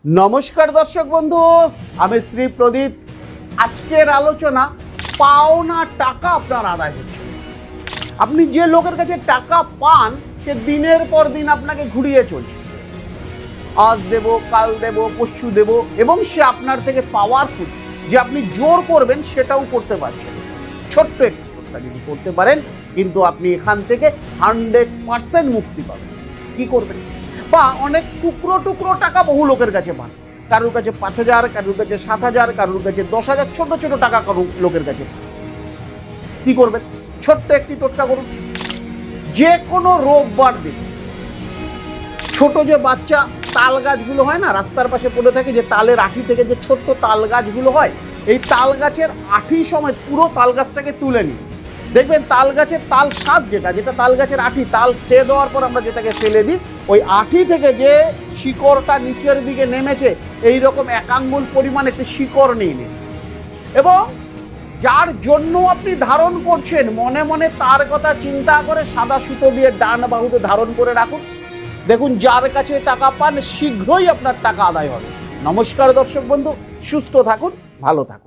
নমস্কার দর্শক বন্ধু, আমি শ্রী প্রদীপ। আজকের আলোচনা পাওনা টাকা আপনার আদায় হচ্ছে। আপনি যে লোকের কাছে টাকা পান সে দিনের পর দিন আপনাকে ঘুরিয়ে চলছে, আজ দেব, কাল দেব, পরশু দেব, এবং সে আপনার থেকে পাওয়ারফুল যে আপনি জোর করবেন সেটাও করতে পারছেন। ছোট্ট একটু ছোট্ট যদি করতে পারেন কিন্তু আপনি এখান থেকে 100% মুক্তি পাবেন। কি করবেন? বা অনেক টুকরো টুকরো টাকা বহু লোকের কাছে পান, কারোর কাছে 5,000, কারোর কাছে 7,000, কারোর কাছে 10,000, ছোট ছোট টাকা কারোর লোকের কাছে পান। কি করবেন? ছোট্ট একটি টোটকা করুন। যে কোনো রোববার দিন ছোট যে বাচ্চা তাল গাছগুলো হয় না, রাস্তার পাশে পড়ে থাকে, যে তালের আঠি থেকে যে ছোট্ট তাল গাছগুলো হয়, এই তাল গাছের আঠি সময় পুরো তাল গাছটাকে তুলে নিন। দেখবেন তাল গাছের তাল শাঁস, যেটা তাল গাছের আঠি, তাল খেয়ে দেওয়ার পর আমরা যেটাকে ফেলে দিই, ওই আঠি থেকে যে শিকড়টা নিচের দিকে নেমেছে এই রকম 1 আঙ্গুল পরিমাণ একটি শিকড় নিয়ে নিন, এবং যার জন্য আপনি ধারণ করছেন মনে মনে তার কথা চিন্তা করে সাদা সুতো দিয়ে ডান বাহুতে ধারণ করে রাখুন। দেখুন যার কাছে টাকা পান শীঘ্রই আপনার টাকা আদায় হবে। নমস্কার দর্শক বন্ধু, সুস্থ থাকুন, ভালো থাকুন।